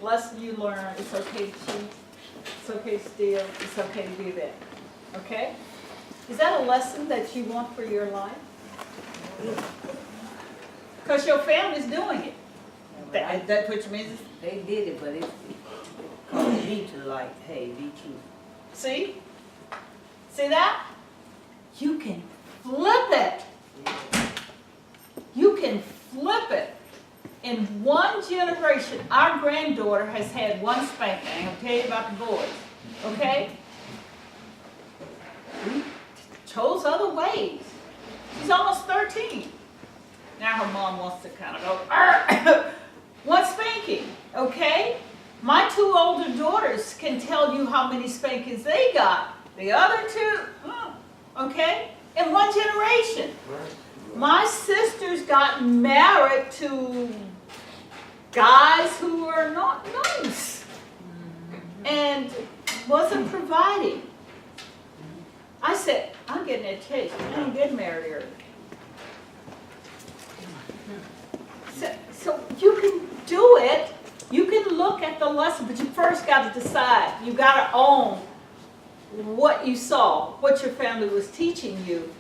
lesson you learn. It's okay to cheat. It's okay to steal. It's okay to do that. Okay? Is that a lesson that you want for your life? Because your family's doing it. That's what you mean? They did it, but it caused me to like, hey, be true. See? See that? You can flip it. You can flip it. In one generation, our granddaughter has had one spanking. I'm going to tell you about the boys. Okay? We chose other ways. She's almost 13. Now her mom wants to kind of go, "Arr!" One spanking, okay? My two older daughters can tell you how many spankings they got. The other two, okay? In one generation. My sisters got married to guys who were not nice and wasn't providing. I said, I'm getting an education. I ain't getting married early. So you can do it. You can look at the lesson, but you first got to decide. You got to own what you saw, what your family was teaching you,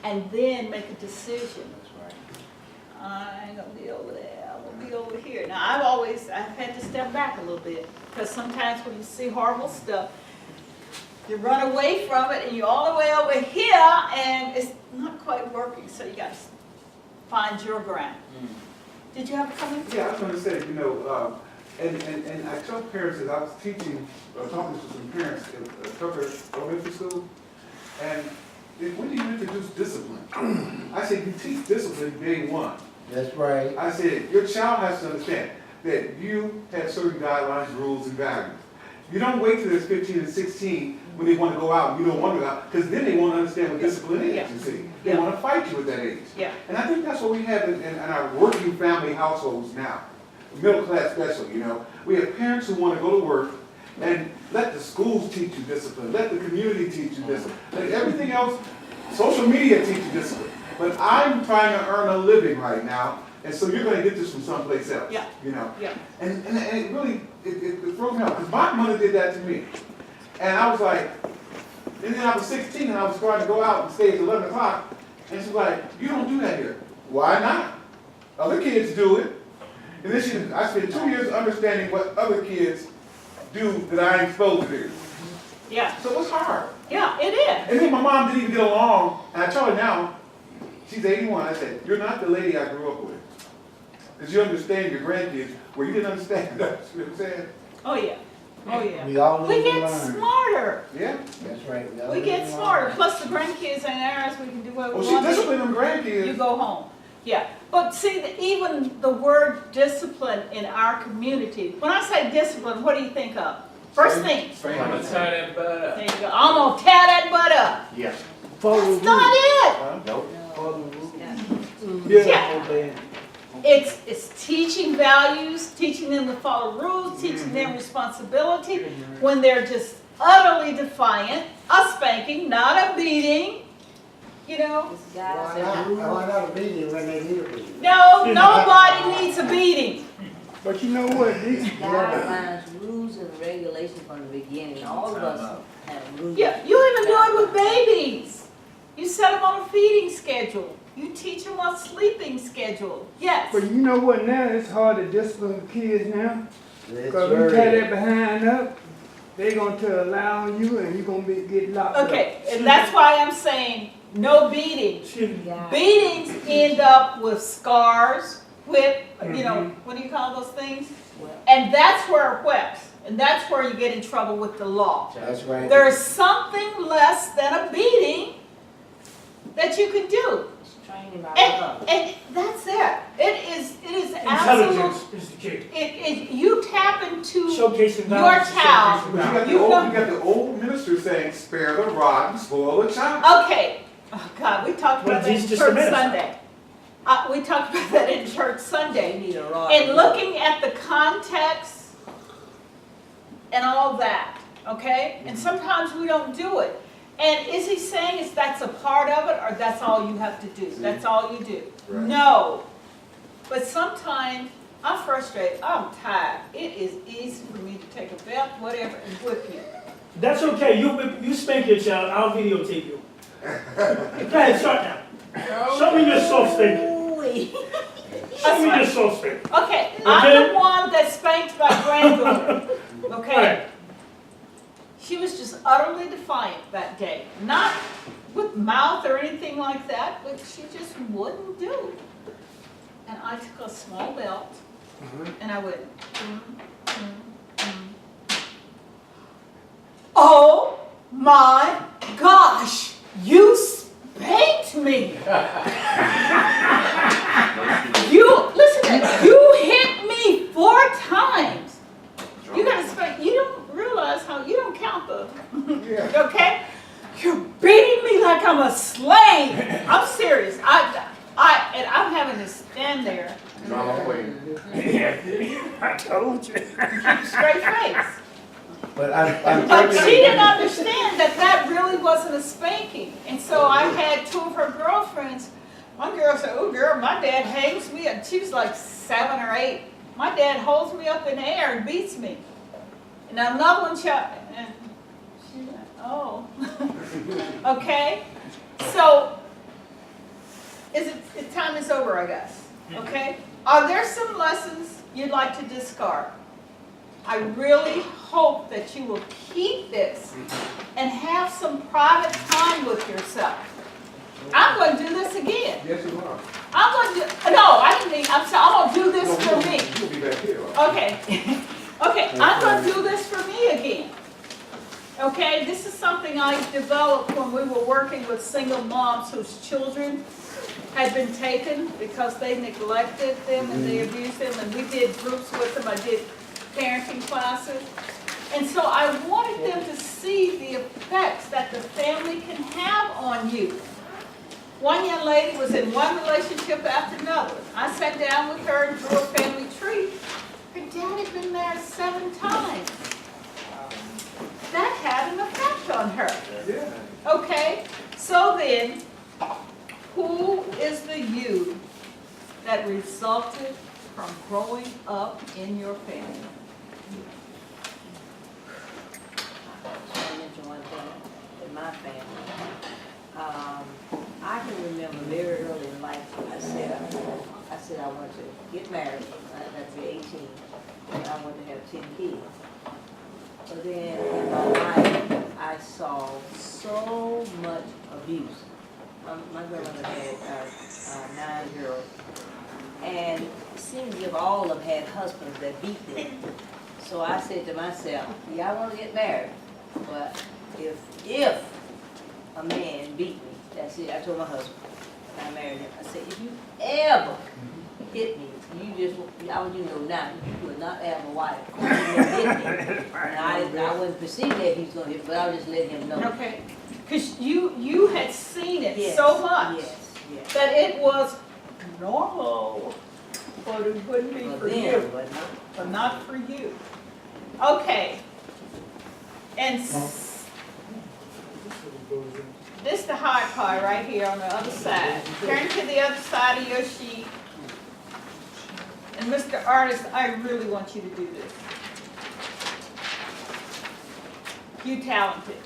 and then make a decision. That's right. I ain't gonna be over there. I'm gonna be over here. Now I've had to step back a little bit because sometimes when you see horrible stuff, you run away from it and you're all the way over here and it's not quite working. So you got to find your ground. Did you have a comment? Yeah, I was going to say, and I tell parents that I was teaching, talking to some parents in Tucker Elementary School, and when do you introduce discipline? I said, you teach discipline day one. That's right. I said, your child has to understand that you have certain guidelines, rules, and values. You don't wait till they're 15 and 16 when they want to go out and you don't want to go out, because then they won't understand what discipline is, you see. They want to fight you at that age. Yeah. And I think that's what we have in our working family households now, middle class especially, We have parents who want to go to work and let the schools teach you discipline, let the community teach you discipline, let everything else, social media teach you discipline. But I'm trying to earn a living right now, and so you're going to get this from someplace else, Yeah. Yeah. And it really, it throws me off, because my mother did that to me. And I was like, and then I was 16 and I was starting to go out and stay at 11 o'clock. And she's like, you don't do that here. Why not? Other kids do it. And then I spent 2 years understanding what other kids do that I ain't supposed to do. Yeah. So it's hard. Yeah, it is. And then my mom didn't even get along. And I told her now, she's 81. I said, you're not the lady I grew up with. Because you understand your grandkids where you didn't understand us. You know what I'm saying? Oh, yeah. Oh, yeah. We all We need to get learn. smarter. Yeah. That's right. We all need get to smarter. learn. Plus the grandkids ain't ours. We can do what we Well, she want. disciplined them You grandkids. go home. Yeah. But see, even the word discipline in our community, when I say discipline, what do you think of? First thing. I'm gonna tie that butt up. There you go. I'm going to tear that butt up. Yeah. That's not it. Nope. Follow the rules. Yeah. Obey. It's teaching values, teaching them to follow rules, teaching them responsibility when they're just utterly defiant. A spanking, not a beating. This guy Why said not? rules. Why not a beating when they need a beating? No, nobody needs a beating. But you know what? Guidelines, rules, and regulations from the beginning. All of us have rules. Yeah, you even do it with babies. You set them on a feeding schedule. You teach them a sleeping schedule. Yes. But you know what? Now it's hard to discipline the kids now. That's Because when you tie right. that behind up, they're going to allow you and you're going to get locked up. Okay, and that's why I'm saying no beating. Yeah. Beatings end up with scars, whip, what do you call those things? And that's where it whips. And that's where you get in trouble with the law. That's right. There's something less than a beating that you can do. Training by love. And that's it. It is Intelligence absolute. is the key. You tap into Showcasing your values. child. showcasing But values. you got the old minister saying, spare the rod and spoil the child. Okay. Oh God, we talked Well, about that in Jesus church just Sunday. We talked about that in church Sunday. They need a rod. And looking at the context and all that, okay? And sometimes we don't do it. And is he saying that's a part of it, or that's all you have to do? That's all you do? Right. No. But sometimes I'm frustrated. I'm tired. It is easy your belt, whatever, and whip you. That's okay, you spank your child, I'll videotape you. Go ahead, start now. Show me your soft spanking. Show me your soft spanking. Okay, I'm the one that spanked my granddaughter, All okay? right. She was just utterly defiant that day. Not with mouth or anything like that, but she just wouldn't do. And I took a small belt, and I went, Oh my gosh, you spanked me. You hit me 4 times. You gotta spank, you don't realize how, you don't count the, okay? You're beating me like I'm a slave. I'm serious. And I'm having to stand there. I told you. Straight face. But I'm But she thinking, didn't understand that that really wasn't a spanking. And so I had 2 of her girlfriends. One girl said, oh girl, my dad hangs me up. She was like 7 or 8. My dad holds me up in the air and beats me. And another one shot, and she went, oh. Okay? So, time is over, I guess. Okay? Are there some lessons you'd like to discard? I really hope that you will keep this and have some private time with yourself. I'm going to do this again. Yes, you are. I'm going to do, no, I didn't mean, I'm sorry, I'm going to do this for me. You'll be back here. Okay. Okay, I'm going to do this for me again. Okay, this is something I developed when we were working with single moms whose children had been taken because they neglected them and they abused them, and we did groups with them. I did parenting classes. And so I wanted them to see the effects that the family can have on you. One young lady was in one relationship after another. I sat down with her and drew a family tree. Her dad had been married 7 times. That had an effect on her. Yeah. Okay, so then, who is the you that resulted from growing up in your family? I mention one thing in my family. I can remember very early in life, I said I wanted to get married. I got to be 18, and I wanted to have 10 kids. But then in my life, I saw so much abuse. My grandmother had 9 girls, and it seemed as if all of them had husbands that beat them. So I said to myself, yeah, I want to get married, but if a man beat me, that's it. I told my husband, I married him. I said, if you ever hit me, I want you to know now, you will not have a wife. You will hit me. And I wouldn't perceive that he's going to hit, but I'll just let him know. Okay, because you had seen it Yes, so much yes. that it was normal, but it wouldn't be But for then, you, but not. but not for you. Okay, and this is the hard part right here on the other side. Turn to the other side of your sheet. And Mr. Artist, I really want you to do this. You talented.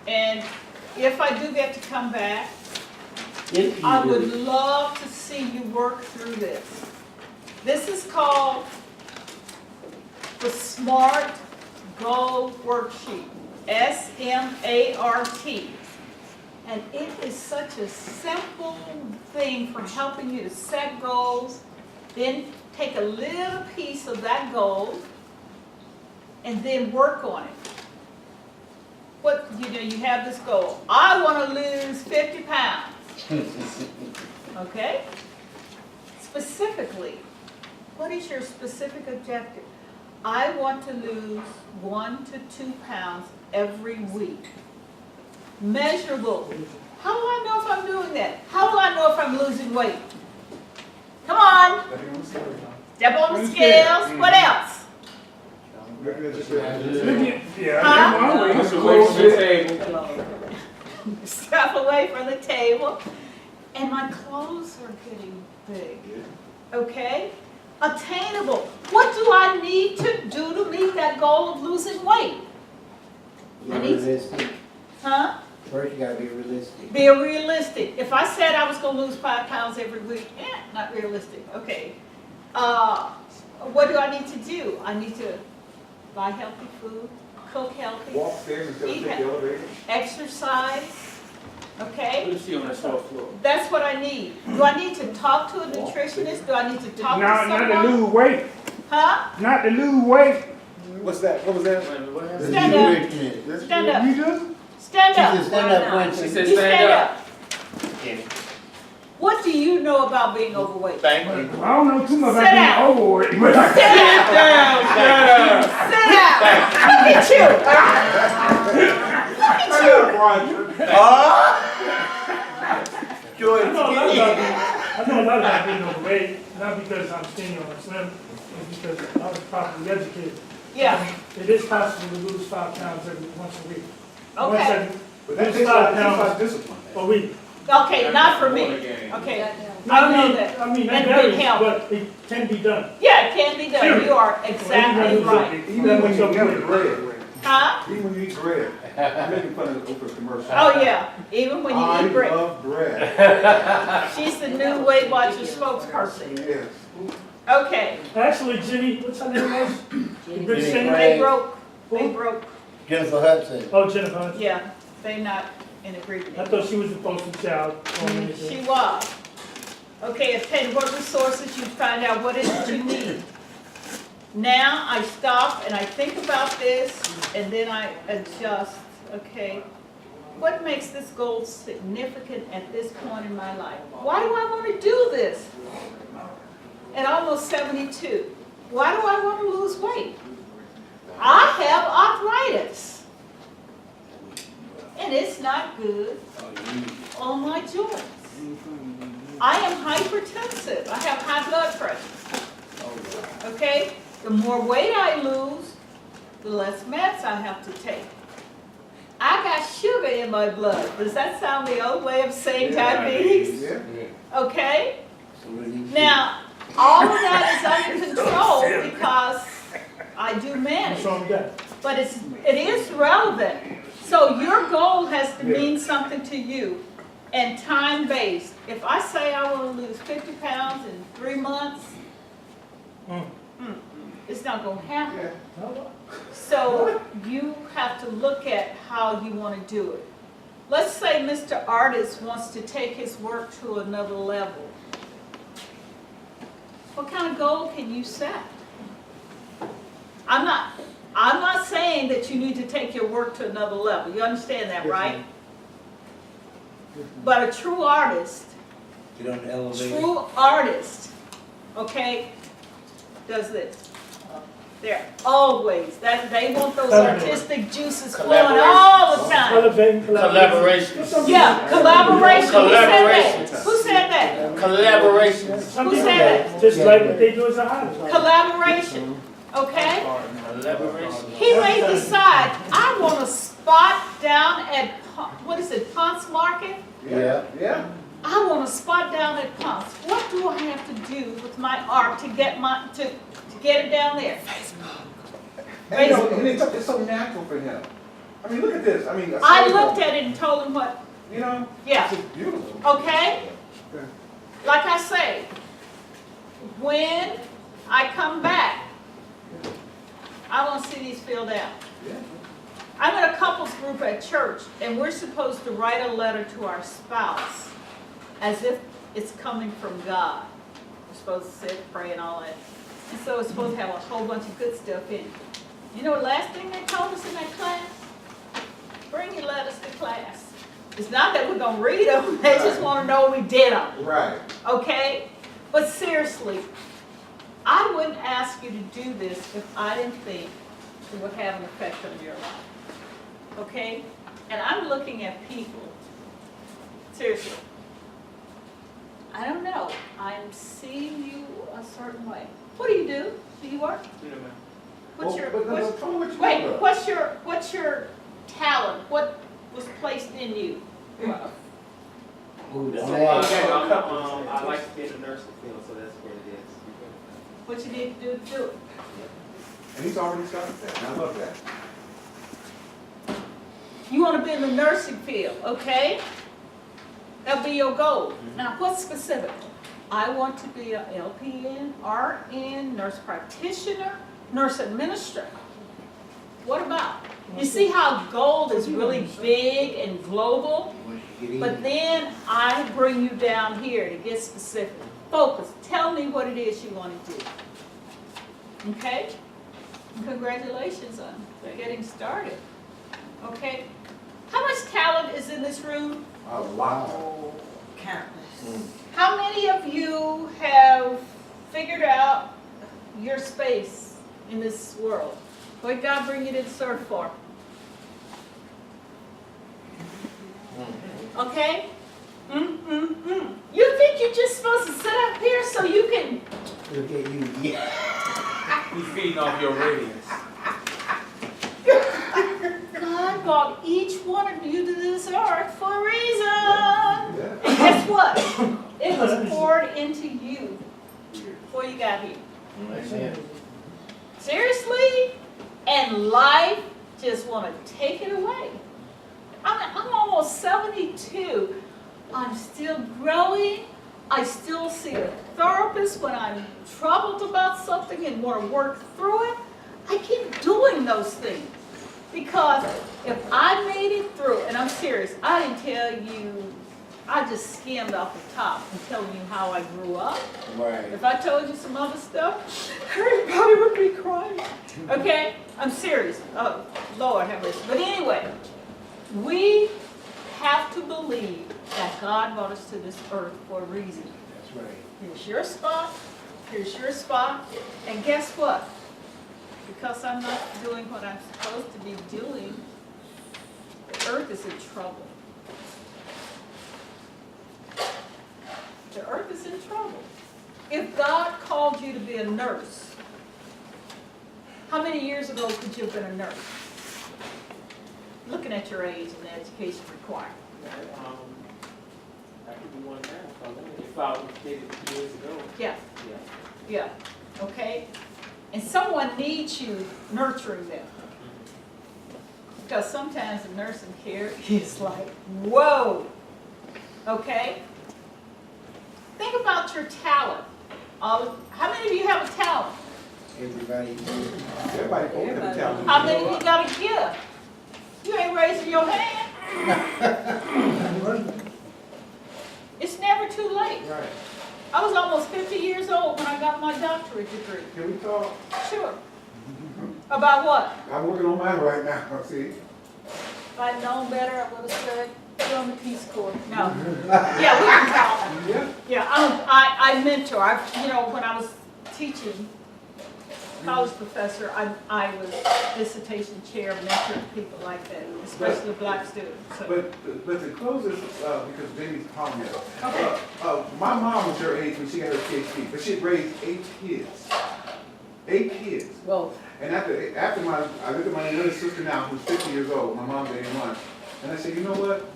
And if I do get to come back, I would love to see you work through this. This is called the SMART Goal Worksheet. SMART. And it is such a simple thing for helping you to set goals, then take a little piece of that goal, and then work on it. What, you have this goal. I want to lose 50 pounds. Okay? Specifically, what is your specific objective? I want to lose 1 to 2 pounds every week. Measurable. How will I know if I'm doing that? How will I know if I'm losing weight? Come on. Step on the scales. What else? Step away from the table. And my clothes are getting big. Okay? Attainable. What do I need to do to meet that goal of losing weight? Be I need to- realistic. Huh? First, you gotta be realistic. Be realistic. If I said I was gonna lose 5 pounds every week, not realistic, okay. What do I need to do? I need to buy healthy food, cook healthy, Walk stairs instead of Eat take the elevator. exercise, okay? What is she on that soft floor? That's what I need. Do I need to talk to a nutritionist? Do I need to talk to Not to someone? lose weight, Huh? not to lose weight. What's that? What was that? Wait a minute, what happened? Stand up. Nutritionist. Stand up. You do? Stand She up. said, stand up, She Quincy. said You stand up. Kenny. What do you know about being overweight? Thank you. I don't know too much Sit about down. being overweight, but Sit down. Sit down. Look at you. Look at you. Joyce I know a lot Kelly. about being overweight, not because I'm skinny or slim, it's because I was properly educated. Yeah, It is possible to lose 5 pounds once a week. Once okay. every- But that lose takes a 5 lot pounds of discipline. a week. Okay, not for me. Okay. I know that. I mean, that And varies, good health. but it can be done. Yeah, it can be done. You are exactly right. Even when you eat bread. Huh? Even when you eat bread. I'm making fun of the Oprah commercial. Oh, yeah. Even when you I eat bread. love bread. She's the new Weight Watchers spokesperson. Yes. Okay. Actually, Jenny, what's her name was? The big Jenny singer? Craig. They broke. They broke. Jennifer Hudson. Oh, Jennifer Hudson. Yeah, they not in I agreement. thought she was the poster child on She anything. was. Okay, obtain what resources you find out what is it you need. Now I stop and I think about this and then I adjust, okay? What makes this goal significant at this point in my life? Why do I want to do this? At almost 72. Why do I want to lose weight? I have arthritis. And it's not good on my joints. I am hypertensive. I have high blood pressure. Okay? The more weight I lose, the less meds I have to take. I got sugar in my blood. Does that sound the old way of saying diabetes? Yeah. Okay? So really- Now, all of that is under control because I do manage. What's wrong with that? But it is relevant. So your goal has to mean something to you and time-based. If I say I want to lose 50 pounds in 3 months, it's not going to happen. Yeah. So you have to look at how you want to do it. Let's say Mr. Artist wants to take his work to another level. What kind of goal can you set? I'm not saying that you need to take your work to another level. You understand that, right? But a true artist, Get on the elevator. true artist, okay, does this. They're always, they want those artistic juices flowing all the time. Elevating Collaboration. Yeah, collaboration. Collaboration. Who said that? Collaboration. Some Who people said that, just like what they do as a hobby. Collaboration, okay? Collaboration. He may decide, I want a spot down at, what is it, Ponce Market? Yeah. Yeah. I want a spot down at Ponce. What do I have to do with my art to get to get it down there? And, you know, and it's so natural for him. I mean, look at this. I mean, I looked at it and told him what, You know, yeah, it's just beautiful. okay? Like I say, when I come back, I want to see these filled out. Yeah. I'm in a couples group at church, and we're supposed to write a letter to our spouse as if it's coming from God. We're supposed to sit, pray, and all that. And so it's supposed to have a whole bunch of good stuff in it. You know the last thing they told us in that class? Bring your letters to class. It's not that we're going to read them. They just want to know we did them. Right. Okay? But seriously, I wouldn't ask you to do this if I didn't think it would have an effect on your life. Okay? And I'm looking at people. Seriously. I don't know. I'm seeing you a certain way. What do? Do you work? What's your what's your talent? What was placed in you? Ooh, So, don't ask. I like to be in the nursing field, so that's what it is. what you need to do it. And he's already started that, and I love that. You want to be in the nursing field, okay? That'll be your goal. Now, what's specific? I want to be an LPN, RN, nurse practitioner, nurse administrator. What about? You see how goal is really big and global? Once you get in. But then I bring you down here to get specific. Focus. Tell me what it is you want to do. Okay? Congratulations on getting started. Okay? How much talent is in this room? A lot. Oh, countless. How many of you have figured out your space in this world? What God bring you to this earth for? Okay? You think you're just supposed to sit up here so you can... Look at you, yeah. You feeding off your radiance. God brought each one of you to this earth for a reason. Yeah. And guess what? It was poured into you before you got here. Amen. Seriously? And life just want to take it away. I'm almost 72. I'm still growing. I still see a therapist when I'm troubled about something and want to work through it. I keep doing those things. Because if I made it through, and I'm serious, I didn't tell you, I just skimmed off the top and telling you how I grew up. Right. If I told you some other stuff, everybody would be crying. Okay? I'm serious. Oh, Lord have mercy. But anyway, we have to believe that God brought us to this earth for a reason. That's right. Here's your spot. Here's your spot. And guess what? Because I'm not doing what I'm supposed to be doing, the earth is in trouble. The earth is in trouble. If God called you to be a nurse, how many years ago could you have been a nurse? Looking at your age and the education required. I could do one now, if I was dated years ago. Yeah, Yeah. yeah, okay? And someone needs you nurturing them. Because sometimes the nursing care is like, whoa, okay? Think about your talent. How many of you have a talent? Everybody. Everybody can have a talent. How many of you got a gift? You ain't raising your hand. It's never too late. Right. I was almost 50 years old when I got my doctorate degree. Can we talk? Sure. About what? I'm working on mine right now, see? If I'd known better, I would have said, go on the Peace Corps. No. Yeah, we can talk. Yeah. Yeah, I mentor. When I was teaching, college professor, I was dissertation chair, mentoring people like that, especially black students. So. But to close this, because Jamie's calling me. Okay. My mom was your age when she got her PhD, but she had raised 8 kids. 8 kids. Whoa. And I look at my younger sister now, who's 50 years old. My mom's 81. And I said, you know what?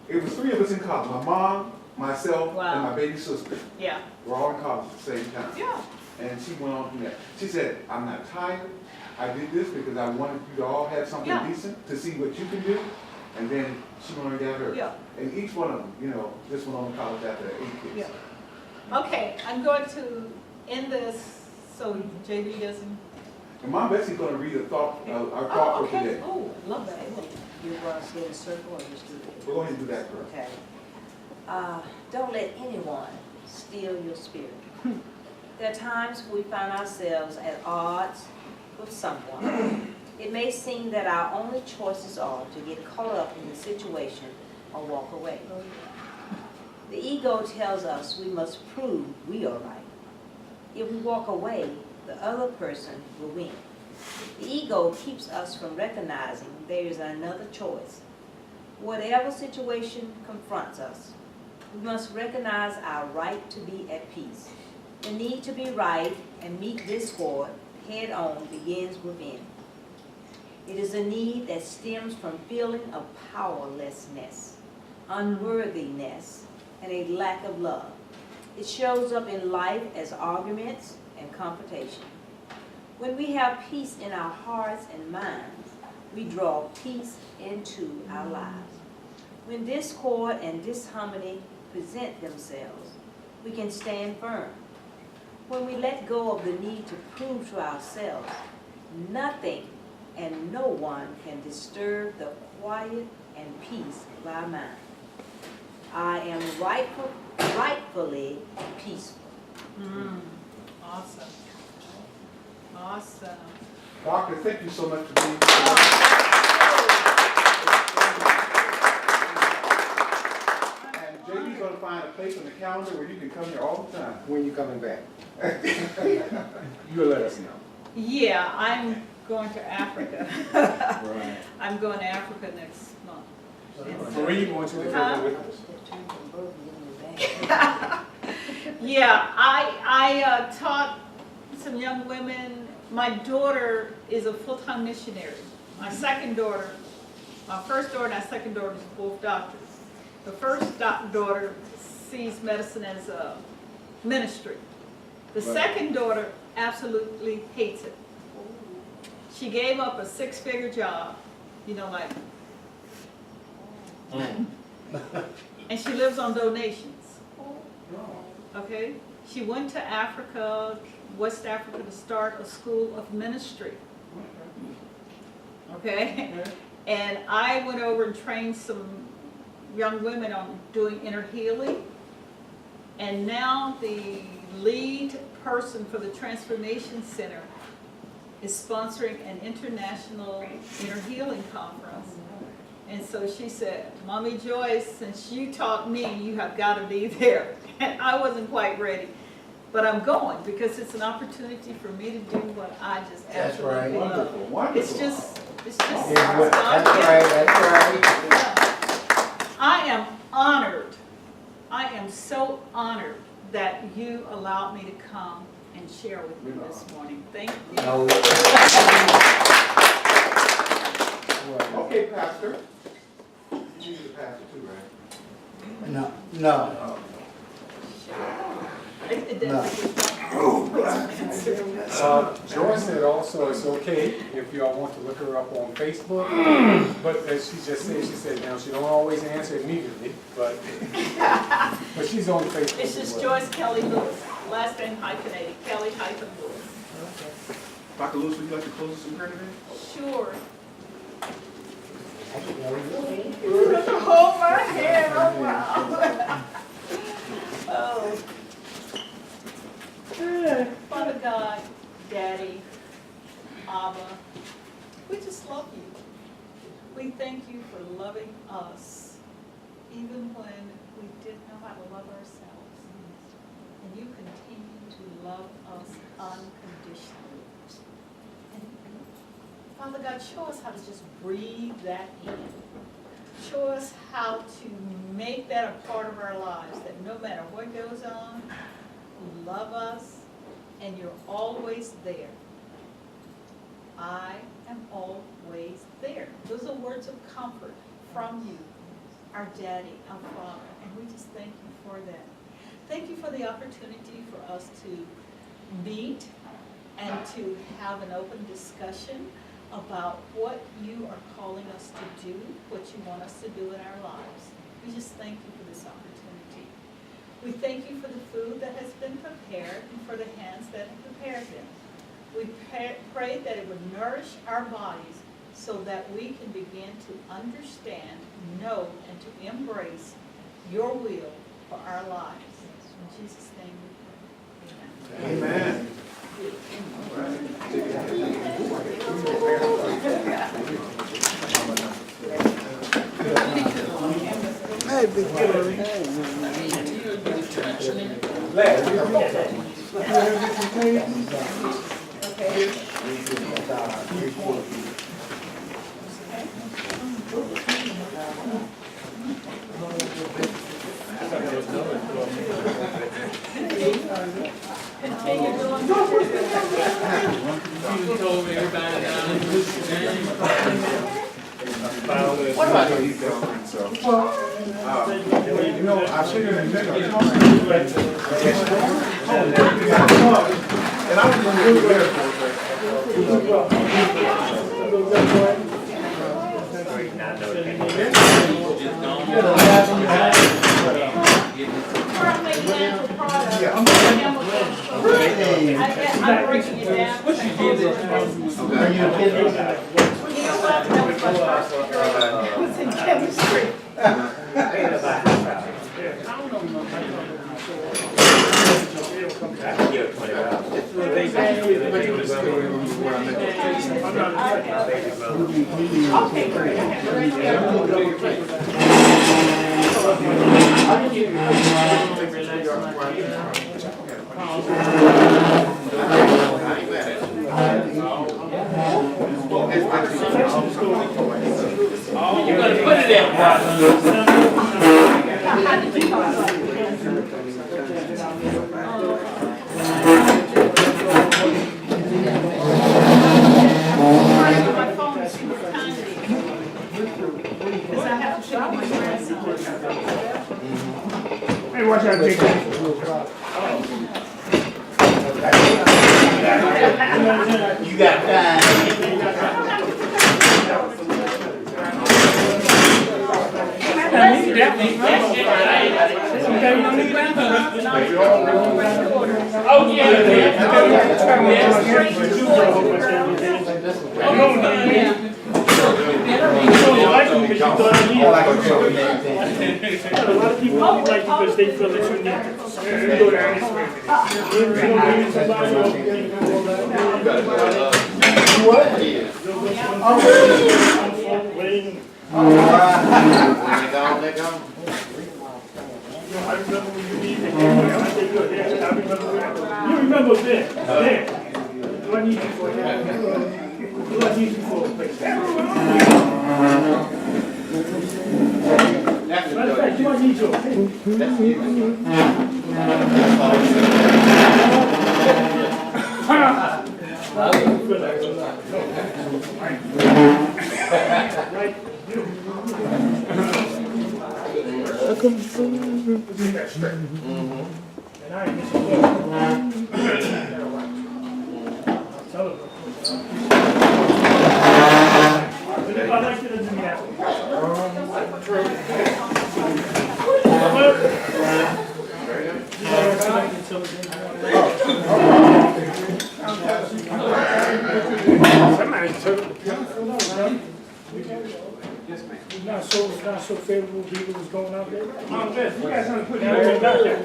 It was 3 of us in college. My mom, myself, Wow. and my baby sister. Yeah. We're all in college at the same time. Yeah. And she went on from that. She said, I'm not tired. I did this because I wanted you to all have something Yeah. decent to see what you can do. And then she went and got her. Yeah. And each one of them, just went on to college after 8 kids. Yeah. Okay, I'm going to end this so JB doesn't. And Mom Betsy's going to read our thought Oh, for okay. today. Oh, love that. You want to stay in a circle or just do it? We'll go ahead and do that first. Okay. Don't let anyone steal your spirit. There are times we find ourselves at odds with someone. It may seem that our only choices are to get caught up in the situation or walk away. The ego tells us we must prove we are right. If we walk away, the other person will win. The ego keeps us from recognizing there is another choice. Whatever situation confronts us, we must recognize our right to be at peace. The need to be right and meet discord head on begins within. It is a need that stems from feeling of powerlessness, unworthiness, and a lack of love. It shows up in life as arguments and confrontation. When we have peace in our hearts and minds, we draw peace into our lives. When discord and disharmony present themselves, we can stand firm. When we let go of the need to prove to ourselves, nothing and no one can disturb the quiet and peace of our mind. I am rightfully peaceful. Awesome. Awesome. Doctor, thank you so much for being here. And JB's gonna find a place on the calendar where you can come here all the time. When you coming back? You'll let us know. Yeah, I'm going to Africa. Right. I'm going to Africa next month. So when you going to the Huh? with us? Yeah, I taught some young women. My daughter is a full-time missionary. My second daughter, my first daughter and my second daughter is both doctors. The first daughter sees medicine as a ministry. The second daughter absolutely hates it. She gave up a 6-figure job, like, and she lives on donations. Okay? She went to Africa, West Africa, to start a school of ministry. Okay? And I went over and trained some young women on doing inner healing. And now the lead person for the Transformation Center is sponsoring an international inner healing conference. And so she said, Mommy Joyce, since you taught me, you have got to be there. And I wasn't quite ready. But I'm going because it's an opportunity for me to do what I just That's right. absolutely love. Wonderful, wonderful. It's just That's God right, given. that's right. I am honored. I am so honored that you allowed me to come and share with you this morning. Thank you. No. Okay, Pastor. You're the pastor too, right? No. Joyce said also it's okay if y'all want to look her up on Facebook, but as she just said, she said now she don't always answer immediately, but she's on Facebook. This as is well. Joyce Kelly Lewis, last name hyphenated, Kelly hyphen Lewis. Dr. Lewis, would you like to close us in prayer today? Sure. Hold my hand, oh wow. Oh. Father God, Daddy, Abba, we just love you. We thank you for loving us, even when we didn't know how to love ourselves. And you continue to love us unconditionally. And Father God, show us how to just breathe that in. Show us how to make that a part of our lives, that no matter what goes on, you love us and you're always there. I am always there. Those are words of comfort from you, our Daddy, our Father, and we just thank you for that. Thank you for the opportunity for us to meet and to have an open discussion about what you are calling us to do, what you want us to do in our lives. We just thank you for this opportunity. We thank you for the food that has been prepared and for the hands that have prepared them. We pray that it would nourish our bodies so that we can begin to understand, know, and to embrace your will for our lives. In Jesus' name we pray. Amen. Amen. Continue doing You told me everybody down in this What about you? You know, I should have been there. And I was going to do there for I'm breaking it down. Are you kidding? What's in chemistry? Okay, great. You're gonna put it in. My phone is super tiny. Because I have to check my grandson. Hey, watch out, Jake. You got time. Oh, yeah. A lot of people don't like you because they feel that you need it. You go down this way. You don't need somebody else. What? I remember when you needed it. I said, good, yeah, I remember that. You remember then. What I need you for? What I need you for? Matter of fact, you might need your opinion. And I ain't missing work. Tell her. But if I like it, it doesn't happen. It's not so favorable people was going out there. You guys want to put that out there.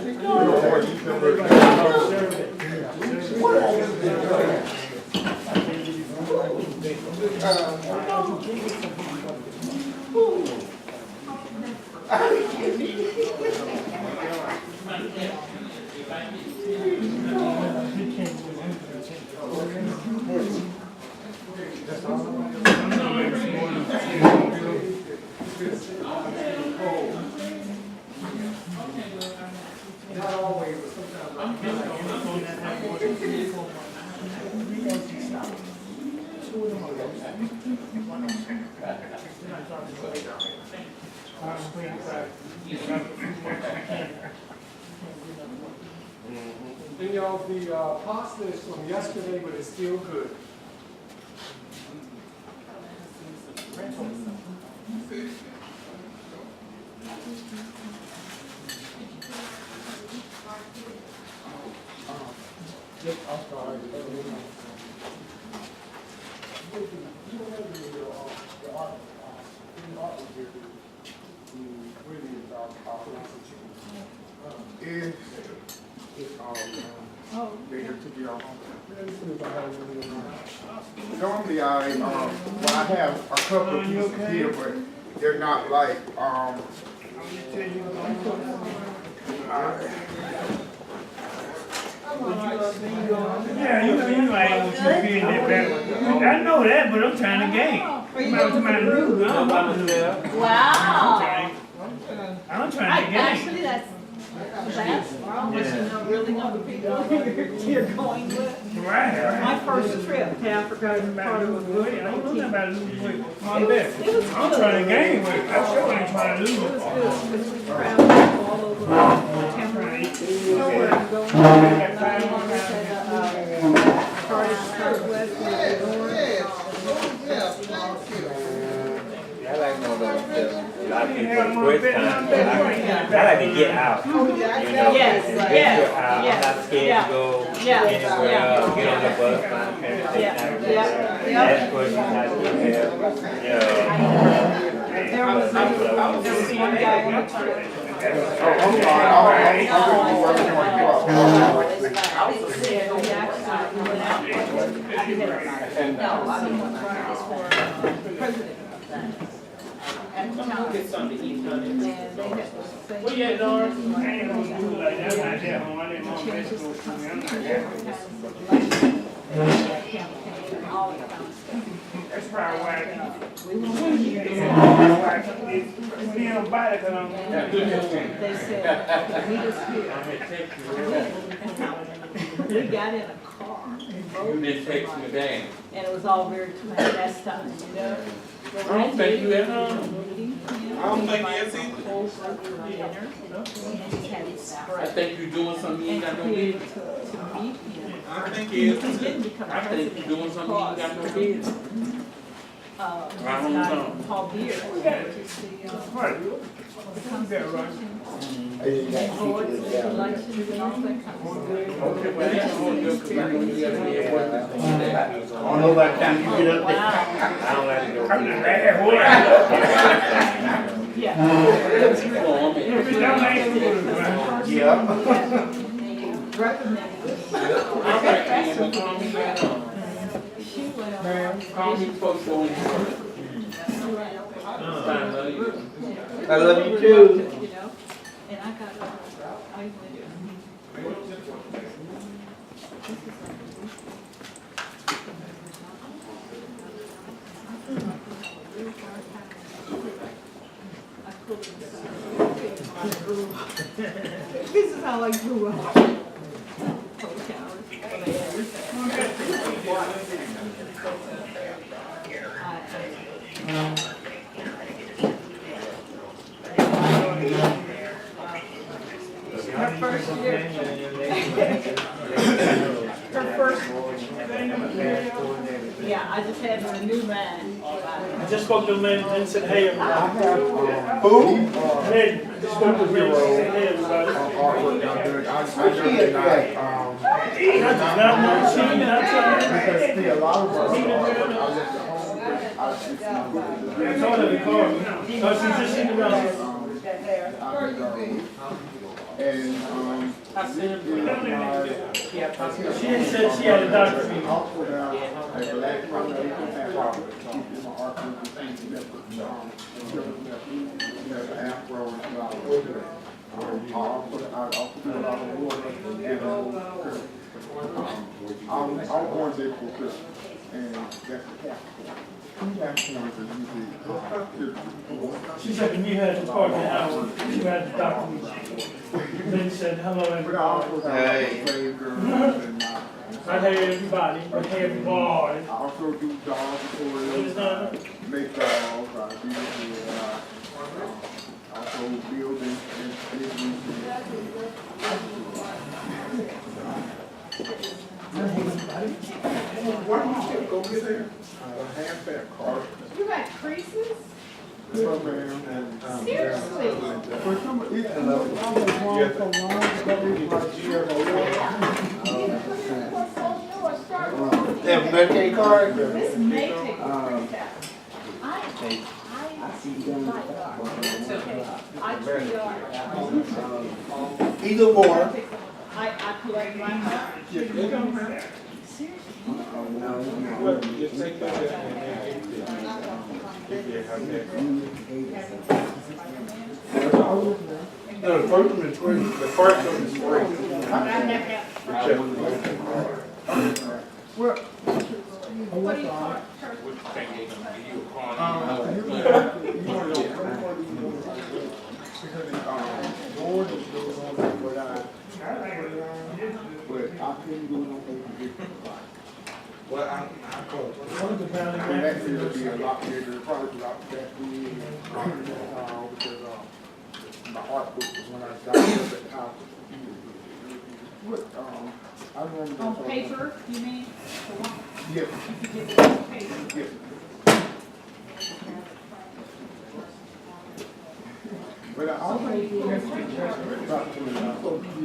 Then y'all, the pasta is from yesterday, but it's still good. Normally well, I have a couple of pieces here, but they're not like, Yeah, you know I ain't want you to be in that battle. I know that, but I'm trying to game. Wow. I'm trying to game. Actually, that's unless you know really know the people you're going with. Right. My first first trip To to Africa Africa. about losing weight. I don't know nothing about losing weight. My It best. was I'm good. trying to gain weight. I sure ain't trying to lose It it. was good, because we traveled all over Tampa. You know where I'm going? Started Southwest, went to North. I like one of those a lot of people for the first time. I like to get out. You know, Yes, venture yes, out. yes, I'm not scared yeah, to go yeah, anywhere yeah. else. Get on the bus, find transportation. Yeah. Ask questions how to get there. There was one guy on the trip. I'm sorry, I'm working on you. He actually went out. President. And Get something to eat, honey. they had the same. Where you at, Doris? I ain't gonna do it like that. I'm not that home. I didn't want vegetables from me. I'm not that home. That's probably why I keep it. It's being a body because I'm. They said, meet us here. We got in a car. You didn't take me down. And it was all very clandestine, you know? I don't think you at home. I don't think he is either. Dinner. And he had his I spread. think you're doing something you ain't got no And business. to meet him. I think he is. He didn't become I think you're doing something you ain't got no president business. because, this Right on guy time. Paul Beard, which is the Constitution, boards, elections, and all that kind of stuff. Okay, but that's all good, 'cause I know you gotta be at work. I don't know about time you get up there. Wow, I don't like to go. I'm not bad. Boy. yeah. If it's down there, it's good, man. Yeah. Recommended. All right, man, but call me back on. She went over. Call me folks on the phone. Fine, love you. I love you too. You know, and I got over, I went. This is how I grew up. Her first year. Her first. Yeah, I just had to renew mine. I just spoke to the man and said, hey, everybody. Who? Hey, I just spoke to the man and said, hey, everybody. Not much, she didn't have to. I told her to call me. Oh, she's just sitting around. And, I sent him. She had said she had a doctor meeting. also now, at the last time that we can have our, afro, I also put a lot of water, I'm going there for Christmas, and that's the Capricorn. Two Capricorns are usually. She said when you had the parking hour, you had the doctor meeting. Then she said, hello, But I everybody. also got slave girls and I hey everybody, I hey everybody. I also do dog tours, make dogs, I do, also building and why don't you go get there? A half-back car. You got creases? Program. Seriously? For some, it's I was wrong so long, but it's like years They have a birthday card? This may take a print out. I treat Either or. I collect my heart. Just take that and No, the first one is free. The first one is free. What do you call it? But I couldn't do no paper. Well, I call it. One of the Brown And that will be a lot bigger, probably a lot that big, because, my art book was when I got up at the house. What, I remember. On paper, you mean? Yes, Paper. yes. But I also,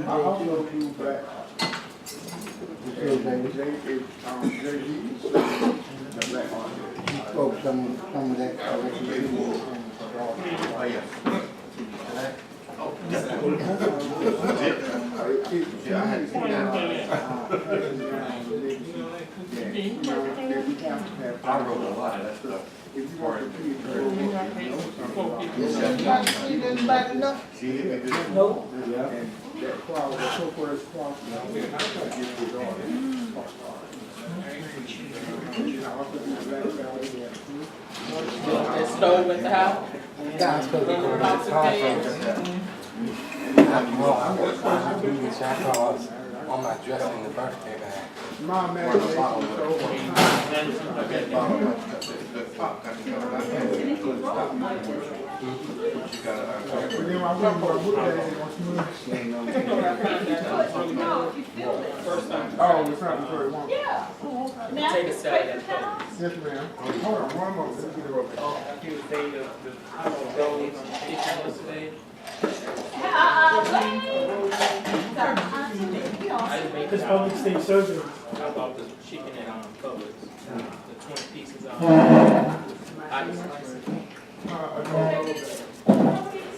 I also do black. The black art. Spoke some of that. I wrote a lot of that stuff. If you want to keep her. Nope. And that crowd, the so-called crowd. That stove at the house? Yeah, I'm supposed to go to the car on my dress in the birthday bag. My imagination is so then I remember what that oh, it's not before it won't. Yeah. Now, Take a side paper and towels? Yes, ma'am. Hold on, one moment. Let me get it over. He was saying the those pictures yesterday. I just made Because public state surgery. I bought the chicken at Publix, the 20 pieces I just sliced it.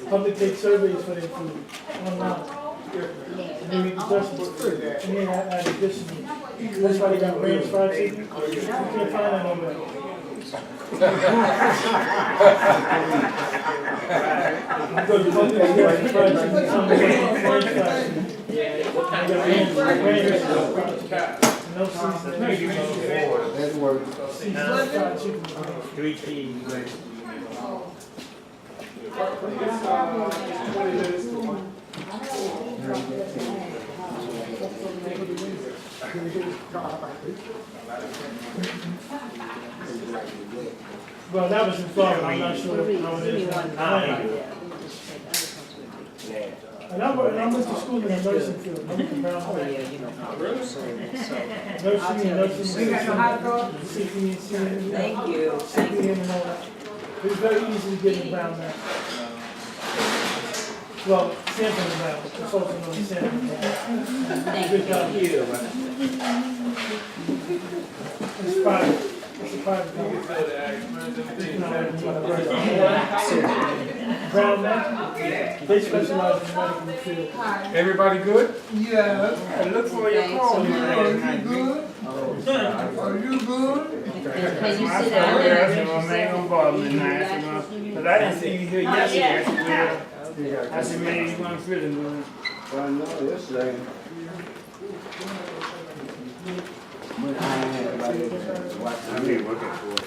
Public take surveys for their food online. And they make adjustments. And then add additional. That's why they got ranch fried chicken. You can't find that nowhere. Go to Publix, get fried chicken, some of them ranch fried chicken. What kind of Ranch, range? no seasoning. That's worth. Seasoned fried chicken. 3 cheese. Well, that was in Florida, I'm not sure how it is now. And I went to school in the nursing field, I went to Brown High. Nursing and nursing. Thank you. CPN and all that. It was very easy to get in Brown now. Well, Sanford and Brown, it's also known as Sanford and Brown. Good job. It's private. It's a private company. Brown now, they specialize in the medical field. Everybody good? Yeah. Look for your Thanks. phone. Are you good? Are you good? Can you I sit saw down her, there? I said, well, man, don't bother me now. Because I didn't see you here yesterday. I said, well, I said, man, you weren't feeling good. Well, no, yesterday. But I ain't had anybody watching me working for it.